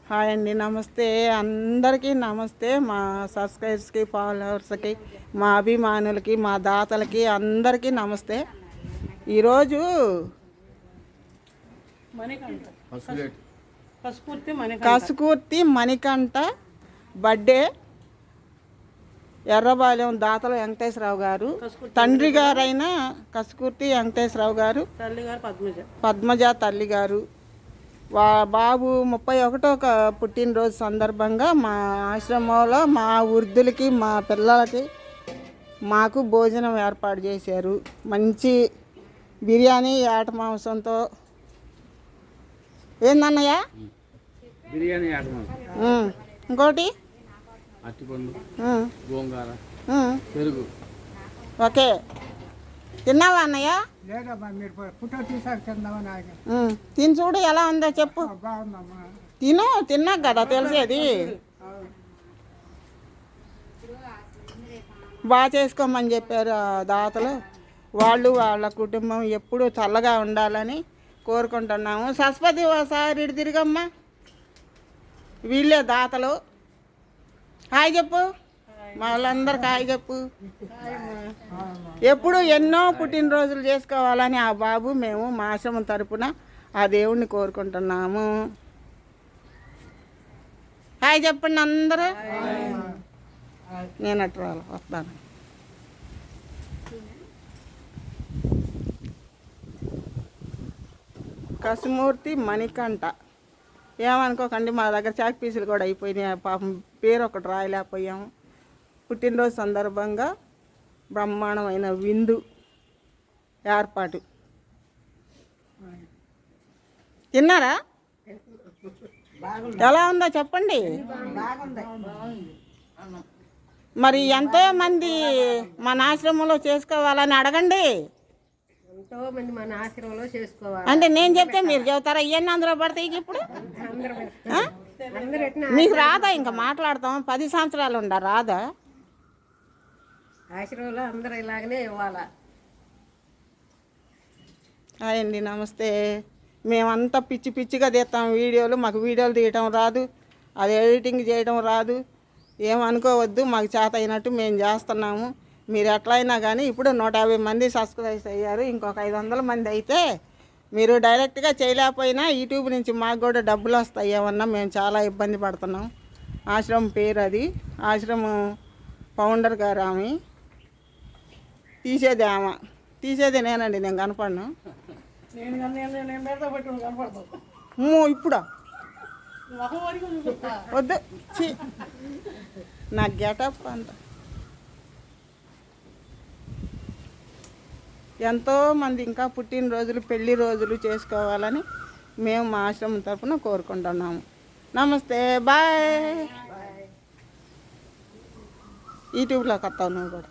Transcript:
Hi అండి, నమస్తే అందరికీ. నమస్తే మా సబ్స్క్రైబర్స్కి, ఫాలోవర్స్కి, మా అభిమానులకి, మా దాతలకి అందరికీ నమస్తే. ఈరోజు కసుకూర్తి మణికంఠ బర్త్డే. ఎర్రబాలెం దాతల వెంకటేశ్వరరావు గారు, తండ్రి గారైన కసుకూర్తి వెంకటేశ్వరరావు గారు, పద్మజ తల్లి గారు. బాబు 31వ పుట్టినరోజు సందర్భంగా మా ఆశ్రమంలో మా వృద్ధులకి, మా పిల్లలకి, మాకు భోజనం ఏర్పాటు చేశారు. మంచి బిర్యానీ, ఏట మాంసంతో. ఏందన్నయ్య? బిర్యానీ, ఇంకోటి పెరుగు. ఓకే, తిన్నావా అన్నయ్య? తిని చూడు ఎలా ఉందో చెప్పు. తిన్నాక కదా తెలిసేది. బాగా చేసుకోమని చెప్పారు దాతలు. వాళ్ళు వాళ్ళ కుటుంబం ఎప్పుడూ చల్లగా ఉండాలని కోరుకుంటున్నాము. సరస్వతి ఒకసారి ఇటు తిరిగమ్మా. వీళ్ళే దాతలు. హాయ్ చెప్పు, మా వాళ్ళందరికీ హాయ్ చెప్పు. ఎప్పుడు ఎన్నో పుట్టినరోజులు చేసుకోవాలని ఆ బాబు, మేము మా ఆశ్రమం తరపున ఆ దేవుణ్ణి కోరుకుంటున్నాము. హాయ్ చెప్పండి అందరూ. నేను అట్లా వస్తాను. కసుమూర్తి మణికంఠ. ఏమనుకోకండి, మా దగ్గర చాక్ పీసులు కూడా అయిపోయినాయి. పాపం పేరు ఒకటి రాయలేకపోయాము. పుట్టినరోజు సందర్భంగా బ్రహ్మాండమైన విందు ఏర్పాటు. తిన్నారా? ఎలా ఉందో చెప్పండి. మరి ఎంతోమంది మన ఆశ్రమంలో చేసుకోవాలని అడగండి. అంటే నేను చెప్తే మీరు చెబుతారా? ఇవన్నీ అందులో పడతాయి. ఇప్పుడు మీకు రాదా? ఇంకా మాట్లాడతాం. 10 సంవత్సరాలు ఉండ రాదా? ఆశ్రమంలో అందరూ ఇలాగనే ఇవ్వాలా. హాయ్ అండి, నమస్తే. మేమంతా పిచ్చి పిచ్చిగా తీస్తాం వీడియోలు. మాకు వీడియోలు తీయటం రాదు, అది ఎడిటింగ్ చేయడం రాదు. ఏమనుకోవద్దు, మాకు చేత అయినట్టు మేము చేస్తున్నాము. మీరు ఎట్లయినా కానీ ఇప్పుడు 150 మంది సబ్స్క్రైబ్ అయ్యారు. ఇంకొక 500 మంది అయితే మీరు డైరెక్ట్గా చేయలేకపోయినా యూట్యూబ్ నుంచి మాకు కూడా డబ్బులు వస్తాయి. ఏమన్నా మేము చాలా ఇబ్బంది పడుతున్నాం. ఆశ్రమం పేరు అది. ఆశ్రమం ఫౌండర్ గారు ఆమె. తీసేది ఆమె, తీసేది నేనండి. నేను కనపడను. ఇప్పుడా వద్దు, నా గెటప్ అంత. ఎంతోమంది ఇంకా పుట్టినరోజులు, పెళ్లి రోజులు చేసుకోవాలని మేము మా ఆశ్రమం తరఫున కోరుకుంటున్నాము. నమస్తే, బాయ్. యూట్యూబ్లోకి వస్తావు నువ్వు కూడా.